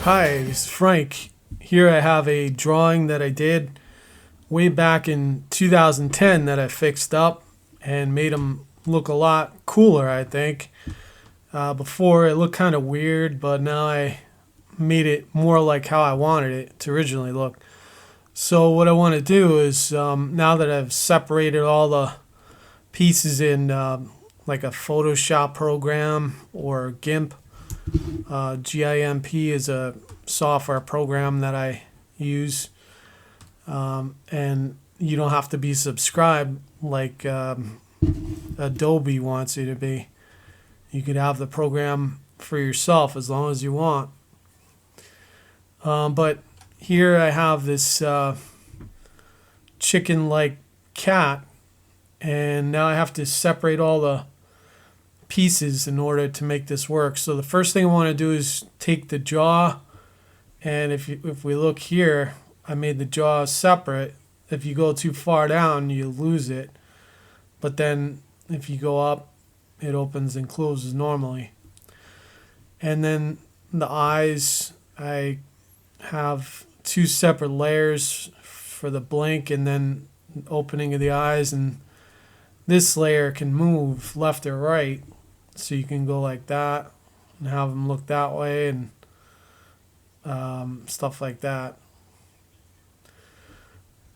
Hi, this is Frank. Here I have a drawing that I did way back in 2010 that I fixed up and made them look a lot cooler, I think. Before it looked kind of weird, but now I made it more like how I wanted it to originally look. So what I want to do is, now that I've separated all the pieces in like a Photoshop program or GIMP, GIMP is a software program that I use, and you don't have to be subscribed like Adobe wants you to be. You could have the program for yourself as long as you want. But here I have this chicken-like cat, and now I have to separate all the pieces in order to make this work. So the first thing I want to do is take the jaw, and if we look here, I made the jaw separate. If you go too far down, you lose it. But then if you go up, it opens and closes normally. And then the eyes, I have two separate layers for the blink and then opening of the eyes, and this layer can move left or right, so you can go like that and have them look that way and stuff like that.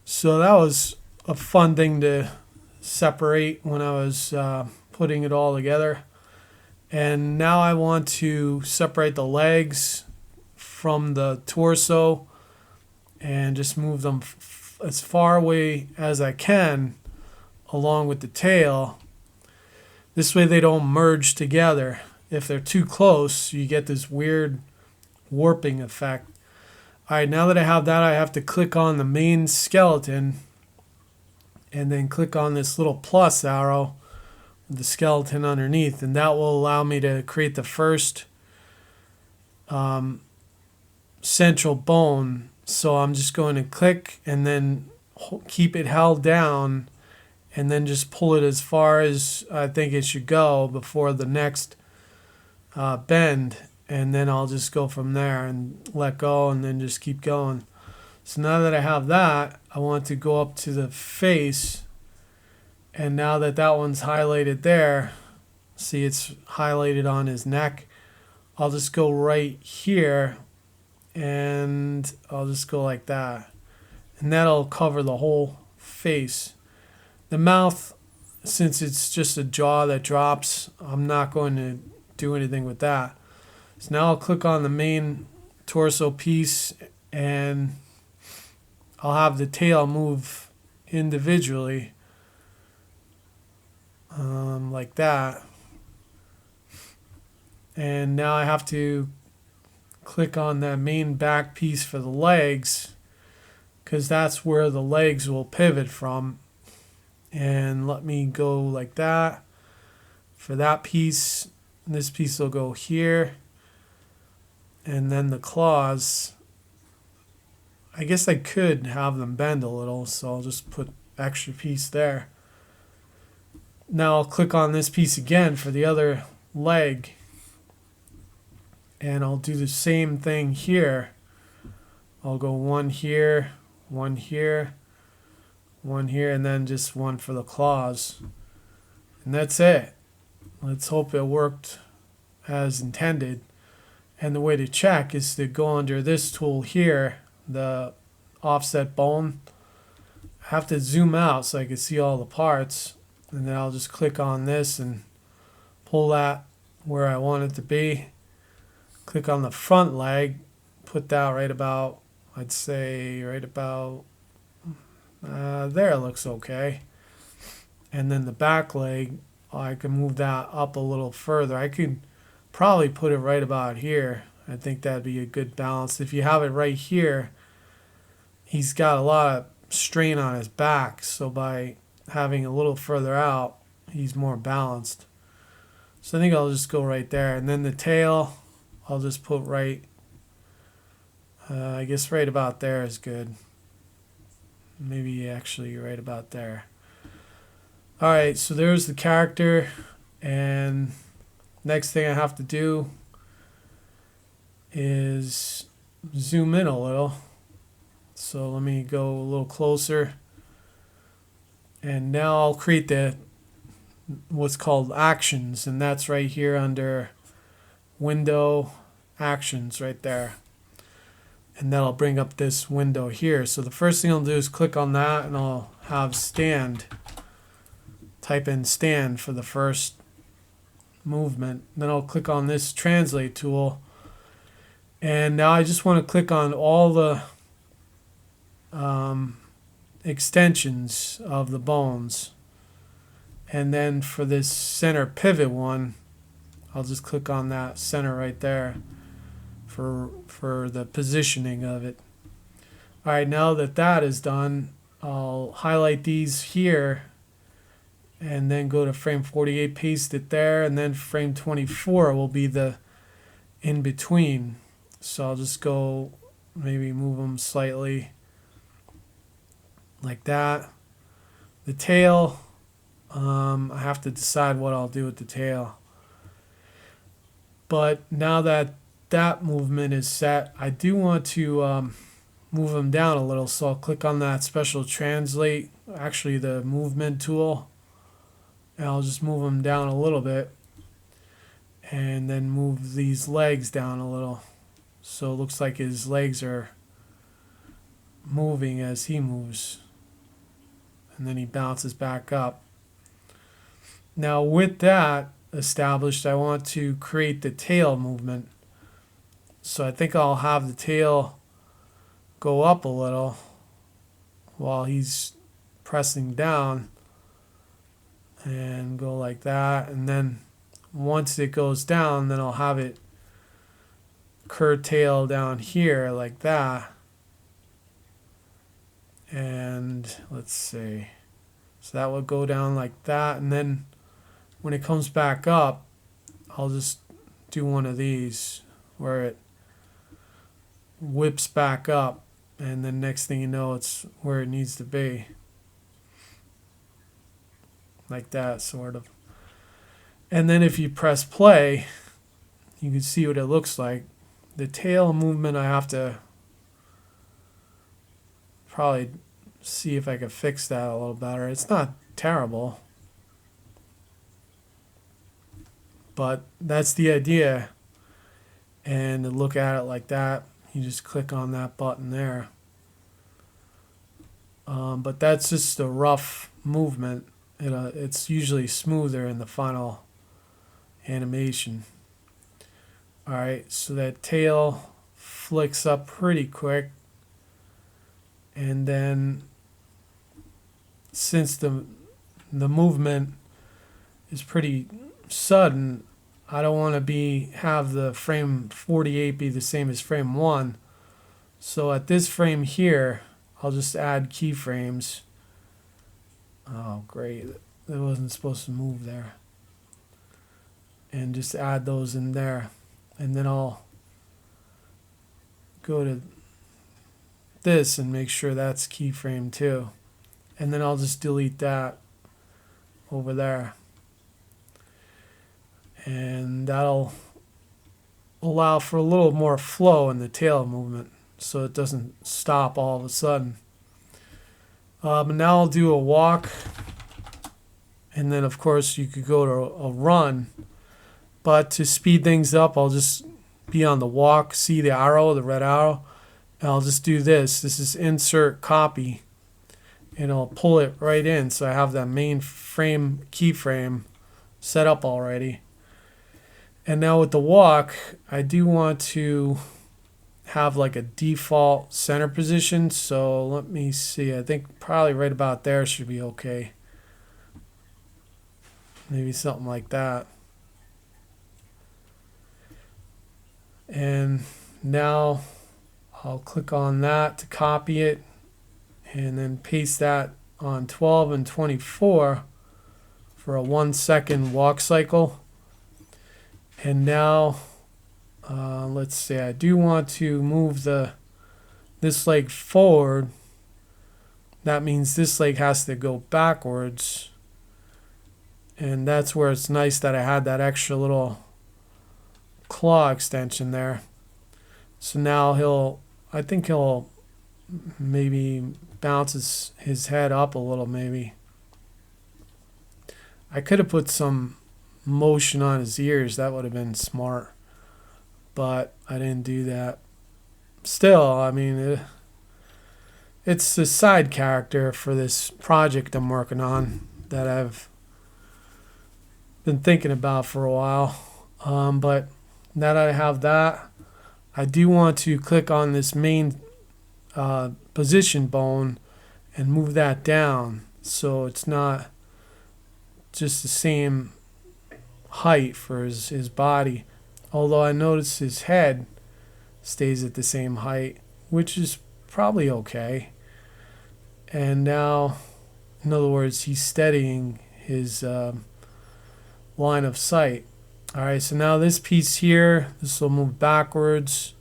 So that was a fun thing to separate when I was putting it all together. And now I want to separate the legs from the torso and just move them as far away as I can along with the tail. This way they don't merge together. If they're too close, you get this weird warping effect. Alright, now that I have that, I have to click on the main skeleton and then click on this little plus arrow with the skeleton underneath, and that will allow me to create the first central bone. So I'm just going to click and then keep it held down and then just pull it as far as I think it should go before the next bend, and then I'll just go from there and let go and then just keep going. So now that I have that, I want to go up to the face, and now that that one's highlighted there, see it's highlighted on his neck, I'll just go right here and I'll just go like that, and that'll cover the whole face. The mouth, since it's just a jaw that drops, I'm not going to do anything with that. So now I'll click on the main torso piece and I'll have the tail move individually like that. And now I have to click on that main back piece for the legs, because that's where the legs will pivot from. And let me go like that for that piece. This piece will go here, and then the claws, I guess I could have them bend a little, so I'll just put extra piece there. Now I'll click on this piece again for the other leg, and I'll do the same thing here. I'll go one here, one here, one here, and then just one for the claws. And that's it. Let's hope it worked as intended. And the way to check is to go under this tool here, the offset bone. I have to zoom out so I can see all the parts, and then I'll just click on this and pull that where I want it to be. Click on the front leg, put that right about, I'd say right about there. Looks okay. And then the back leg, I can move that up a little further. I could probably put it right about here. I think that'd be a good balance. If you have it right here, he's got a lot of strain on his back, so by having a little further out, he's more balanced. So I think I'll just go right there. And then the tail, I'll just put right, I guess right about there is good. Maybe actually right about there. Alright, so there's the character, and next thing I have to do is zoom in a little. So let me go a little closer. And now I'll create the what's called actions, and that's right here under window actions right there. And that'll bring up this window here. So the first thing I'll do is click on that, and I'll have stand. Type in stand for the first movement. Then I'll click on this translate tool. And now I just want to click on all the extensions of the bones. And then for this center pivot one, I'll just click on that center right there for the positioning of it. All right, now that that is done, I'll highlight these here and then go to frame 48, paste it there, and then frame 24 will be the in between. So I'll just go maybe move them slightly like that. The tail, I have to decide what I'll do with the tail. But now that that movement is set, I do want to move them down a little. So I'll click on that special translate, actually the movement tool, and I'll just move them down a little bit, and then move these legs down a little. So it looks like his legs are moving as he moves, and then he bounces back up. Now with that established, I want to create the tail movement. So I think I'll have the tail go up a little while he's pressing down, and go like that. And then once it goes down, then I'll have it curtail down here like that. And let's see. So that would go down like that. And then when it comes back up, I'll just do one of these where it whips back up, and then next thing you know, it's where it needs to be. Like that, sort of. And then if you press play, you can see what it looks like. The tail movement, I have to probably see if I can fix that a little better. It's not terrible, but that's the idea. And to look at it like that, you just click on that button there. But that's just a rough movement. It's usually smoother in the final animation. Alright, so that tail flicks up pretty quick. And then since the movement is pretty sudden, I don't want to have the frame 48 be the same as frame 1. So at this frame here, I'll just add keyframes. Oh, great. That wasn't supposed to move there. And just add those in there. And then I'll go to this and make sure that's keyframe 2. And then I'll just delete that over there. And that'll allow for a little more flow in the tail movement, so it doesn't stop all of a sudden. And now I'll do a walk, and then of course you could go to a run, but to speed things up, I'll just be on the walk, see the arrow, the red arrow, and I'll just do this. This is insert copy, and I'll pull it right in, so I have that main frame keyframe set up already. And now with the walk, I do want to have like a default center position. So let me see. I think probably right about there should be okay. Maybe something like that. And now I'll click on that to copy it, and then paste that on 12 and 24 for a 1 second walk cycle. And now, let's see, I do want to move this leg forward. That means this leg has to go backwards. And that's where it's nice that I had that extra little claw extension there. So now I think he'll maybe bounce his head up a little maybe. I could have put some motion on his ears. That would have been smart. But I didn't do that. Still, I mean, it's the side character for this project I'm working on that I've been thinking about for a while. But now that I have that, I do want to click on this main position bone and move that down so it's not just the same height for his body. Although I notice his head stays at the same height, which is probably okay. And now, in other words, he's steadying his line of sight. Alright, so now this piece here, this will move backwards.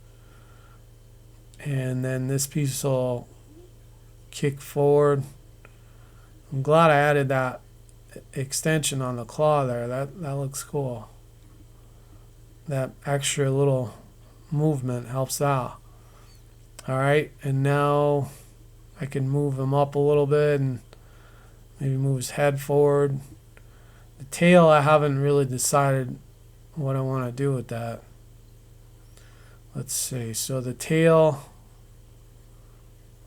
And then this piece will kick forward. I'm glad I added that extension on the claw there. That looks cool. That extra little movement helps out. Alright, and now I can move him up a little bit and maybe move his head forward. The tail, I haven't really decided what I want to do with that. Let's see. So the tail,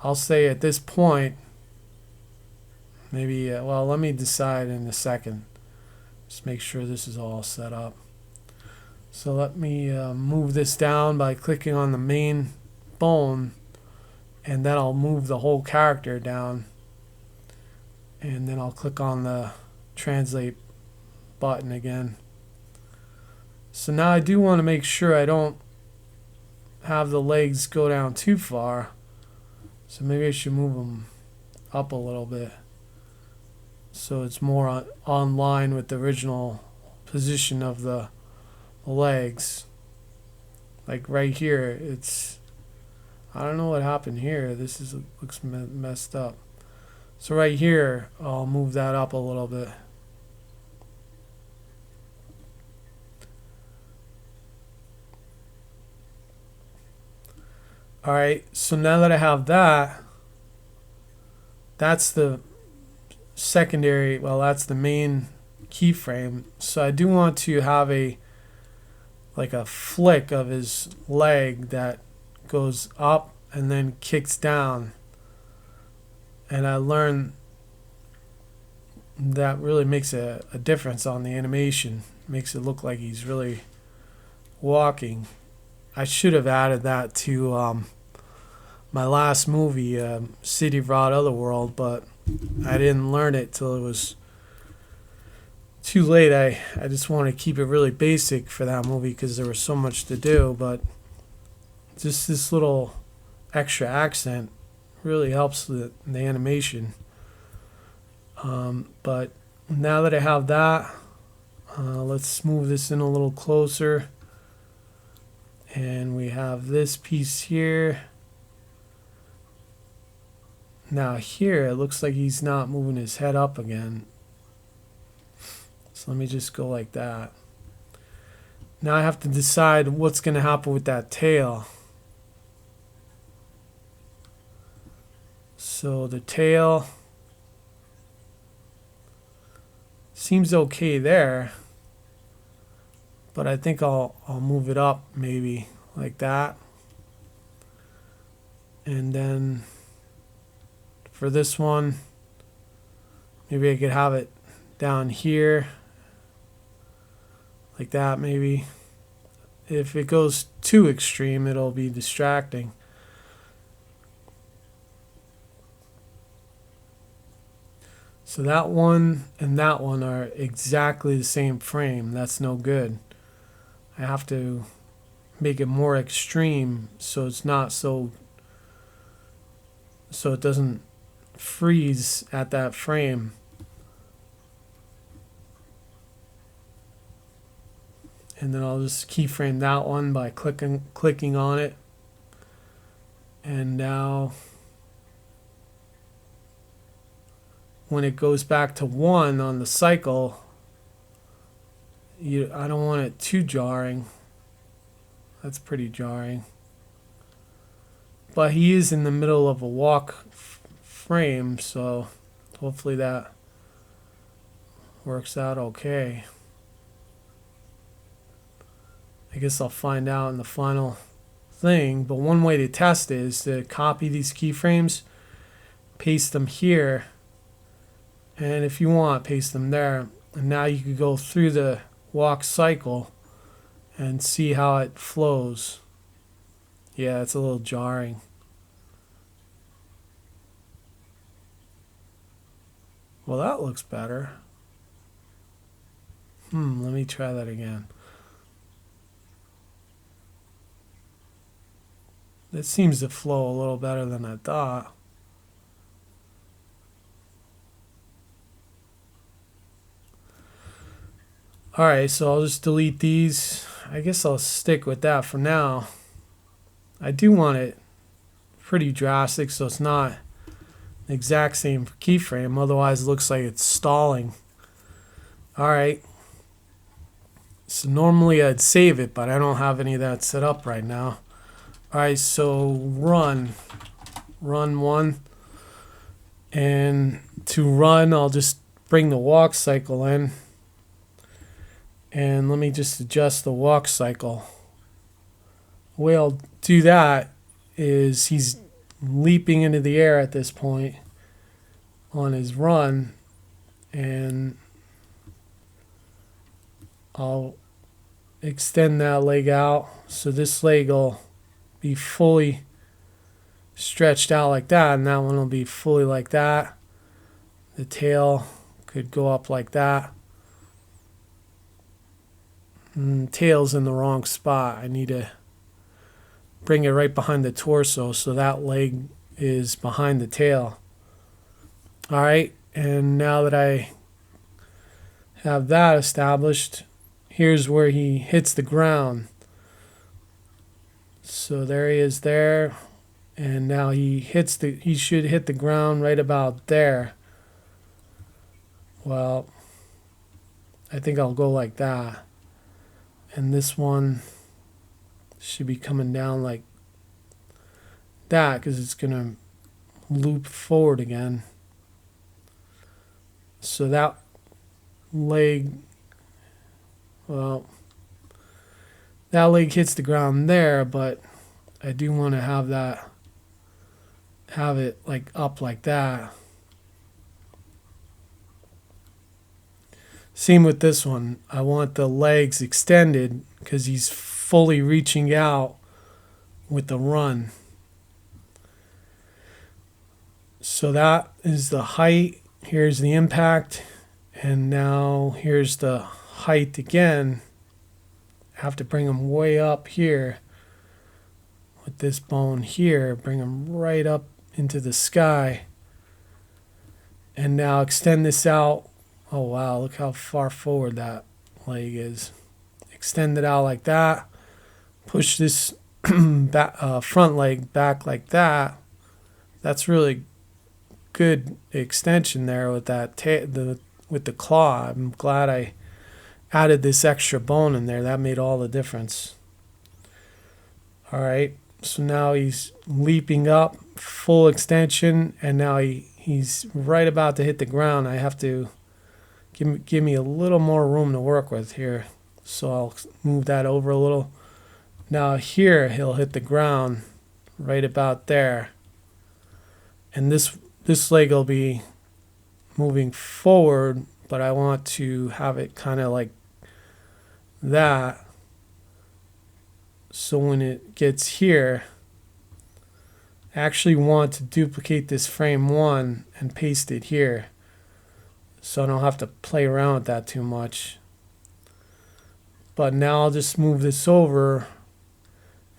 I'll say at this point, maybe, well, let me decide in a second. Just make sure this is all set up. So let me move this down by clicking on the main bone, and then I'll move the whole character down. And then I'll click on the translate button again. So now I do want to make sure I don't have the legs go down too far. So maybe I should move them up a little bit so it's more on line with the original position of the legs. Like right here, it's, I don't know what happened here. This looks messed up. So right here, I'll move that up a little bit. Alright, so now that I have that, that's the secondary, well, that's the main keyframe. So I do want to have like a flick of his leg that goes up and then kicks down. And I learned that really makes a difference on the animation. Makes it look like he's really walking. I should have added that to my last movie, City of Rod Otherworld, but I didn't learn it till it was too late. I just want to keep it really basic for that movie because there was so much to do, but just this little extra accent really helps the animation. But now that I have that, let's move this in a little closer. And we have this piece here. Now here, it looks like he's not moving his head up again. So let me just go like that. Now I have to decide what's going to happen with that tail. So the tail seems okay there. But I think I'll move it up maybe like that. And then for this one, maybe I could have it down here like that maybe. If it goes too extreme, it'll be distracting. So that one and that one are exactly the same frame. That's no good. I have to make it more extreme so it's not so it doesn't freeze at that frame. And then I'll just keyframe that one by clicking on it. And now when it goes back to 1 on the cycle, I don't want it too jarring. That's pretty jarring. but he is in the middle of a walk frame, so hopefully that works out okay. I guess I'll find out in the final thing, but one way to test it is to copy these keyframes, paste them here, and if you want, paste them there. And now you could go through the walk cycle and see how it flows. Yeah, it's a little jarring. Well, that looks better. Let me try that again. It seems to flow a little better than I thought. Alright, so I'll just delete these. I guess I'll stick with that for now. I do want it pretty drastic so it's not the exact same keyframe, otherwise it looks like it's stalling. Alright, so normally I'd save it, but I don't have any of that set up right now. Alright, so run one, and to run I'll just bring the walk cycle in, and let me just adjust the walk cycle. The way I'll do that is he's leaping into the air at this point on his run, and I'll extend that leg out so this leg will be fully stretched out like that, and that one will be fully like that. The tail could go up like that. Tail's in the wrong spot. I need to bring it right behind the torso so that leg is behind the tail. Alright, and now that I have that established, here's where he hits the ground. So there he is there, and now he should hit the ground right about there. Well, I think I'll go like that. And this one should be coming down like that because it's going to loop forward again. So that leg, well, that leg hits the ground there, but I do want to have it like up like that. Same with this one. I want the legs extended because he's fully reaching out with the run. So that is the height. Here's the impact. And now here's the height again. I have to bring him way up here with this bone here. Bring him right up into the sky. And now extend this out. Oh wow, look how far forward that leg is. Extend it out like that. Push this front leg back like that. That's really good extension there with that with the claw. I'm glad I added this extra bone in there. That made all the difference. Alright, so now he's leaping up, full extension, and now he's right about to hit the ground. I have to give me a little more room to work with here. So I'll move that over a little. Now here he'll hit the ground right about there. And this leg will be moving forward, but I want to have it kind of like that. So when it gets here, I actually want to duplicate this frame 1 and paste it here, so I don't have to play around with that too much. But now I'll just move this over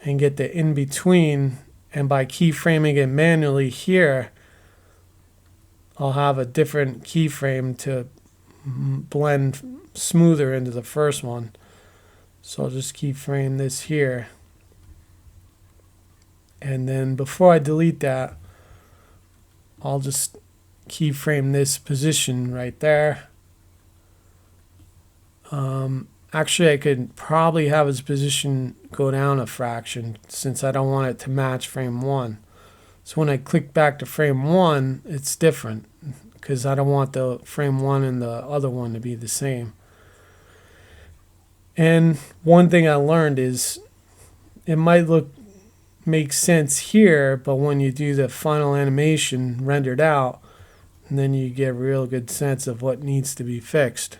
and get the in-between, and by keyframing it manually here, I'll have a different keyframe to blend smoother into the first one. So I'll just keyframe this here. And then before I delete that, I'll just keyframe this position right there. Actually, I could probably have his position go down a fraction since I don't want it to match frame 1. So when I click back to frame 1, it's different because I don't want the frame 1 and the other one to be the same. And one thing I learned is it might make sense here, but when you do the final animation rendered out, and then you get a real good sense of what needs to be fixed.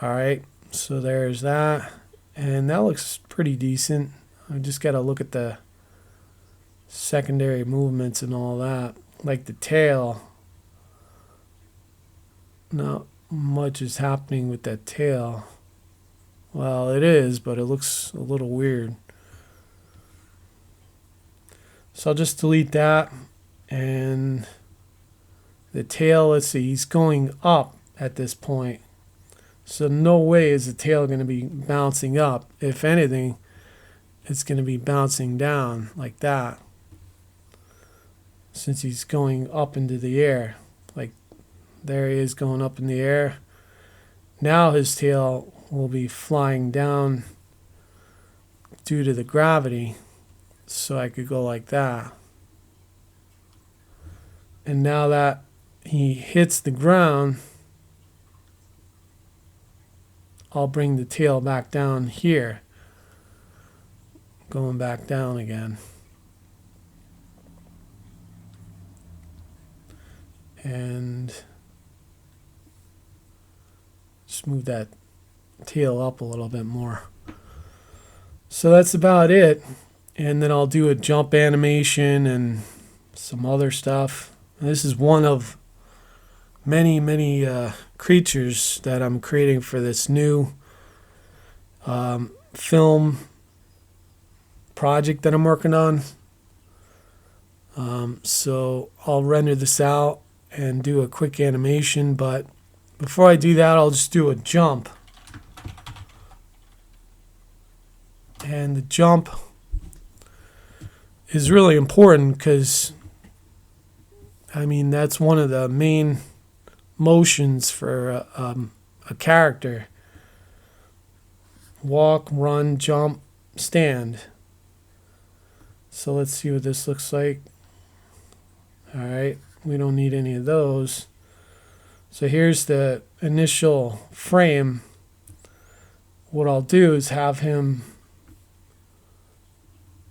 Alright, so there's that, and that looks pretty decent. I just got to look at the secondary movements and all that. Like the tail, not much is happening with that tail. Well, it is, but it looks a little weird. So I'll just delete that, and the tail, let's see, he's going up at this point. So no way is the tail going to be bouncing up. If anything, it's going to be bouncing down like that, since he's going up into the air. Like there he is going up in the air. Now his tail will be flying down due to the gravity. So I could go like that. And now that he hits the ground, I'll bring the tail back down here. Going back down again. And just move that tail up a little bit more. So that's about it. And then I'll do a jump animation and some other stuff. And this is one of many creatures that I'm creating for this new film project that I'm working on. So I'll render this out and do a quick animation, but before I do that, I'll just do a jump. And the jump is really important because, I mean, that's one of the main motions for a character. Walk, run, jump, stand. So let's see what this looks like. Alright, we don't need any of those. So here's the initial frame. What I'll do is have him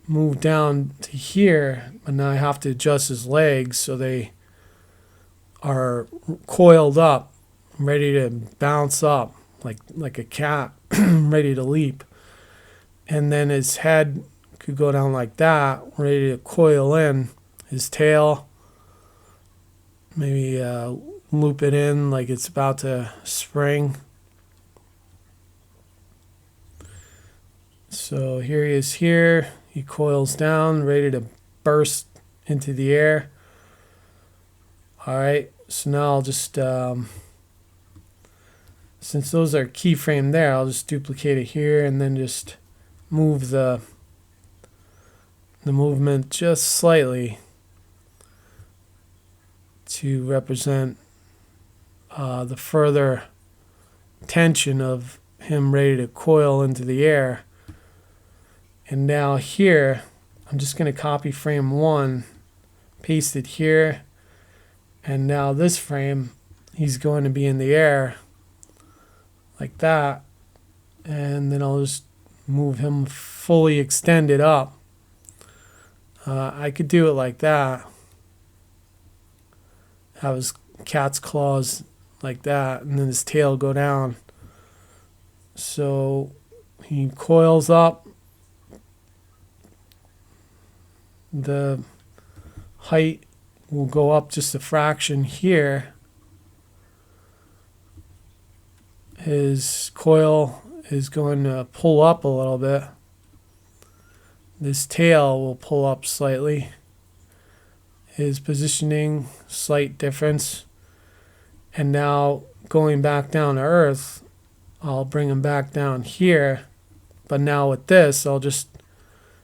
move down to here, but now I have to adjust his legs so they are coiled up, ready to bounce up like a cat, ready to leap. And then his head could go down like that, ready to coil in. His tail, maybe loop it in like it's about to spring. So here he is here. He coils down, ready to burst into the air. Alright, so now I'll just, since those are keyframe there, I'll just duplicate it here and then just move the movement just slightly to represent the further tension of him ready to coil into the air. And now here, I'm just going to copy frame 1, paste it here, and now this frame, he's going to be in the air like that, and then I'll just move him fully extended up. I could do it like that, have his cat's claws like that, and then his tail go down. So he coils up. The height will go up just a fraction here. His coil is going to pull up a little bit. This tail will pull up slightly. His positioning, slight difference. And now going back down to Earth, I'll bring him back down here. But now with this, I'll just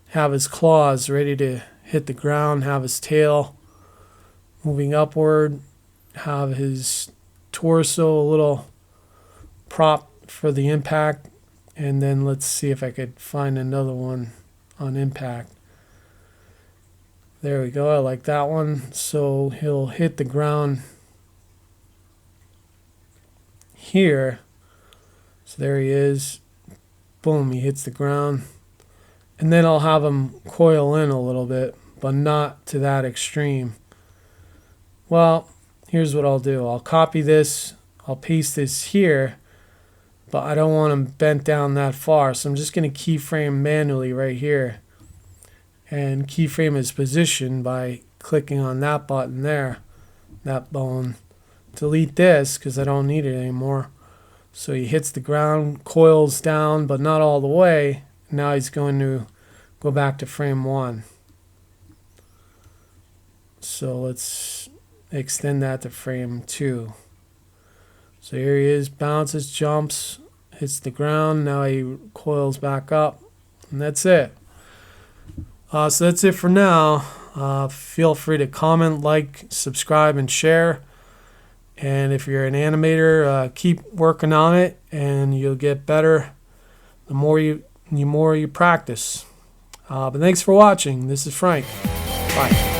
have his claws ready to hit the ground, have his tail moving upward, have his torso a little prop for the impact, and then let's see if I could find another one on impact. There we go. I like that one. So he'll hit the ground here. So there he is. Boom, he hits the ground. And then I'll have him coil in a little bit, but not to that extreme. Well, here's what I'll do. I'll copy this. I'll paste this here, but I don't want him bent down that far. So I'm just going to keyframe manually right here. And keyframe his position by clicking on that button there, that bone. Delete this because I don't need it anymore. So he hits the ground, coils down, but not all the way. Now he's going to go back to frame 1. So let's extend that to frame 2. So here he is, bounces, jumps, hits the ground. Now he coils back up, and that's it. So that's it for now. Feel free to comment, like, subscribe, and share. And if you're an animator, keep working on it, and you'll get better the more you practice. But thanks for watching. This is Frank. Bye.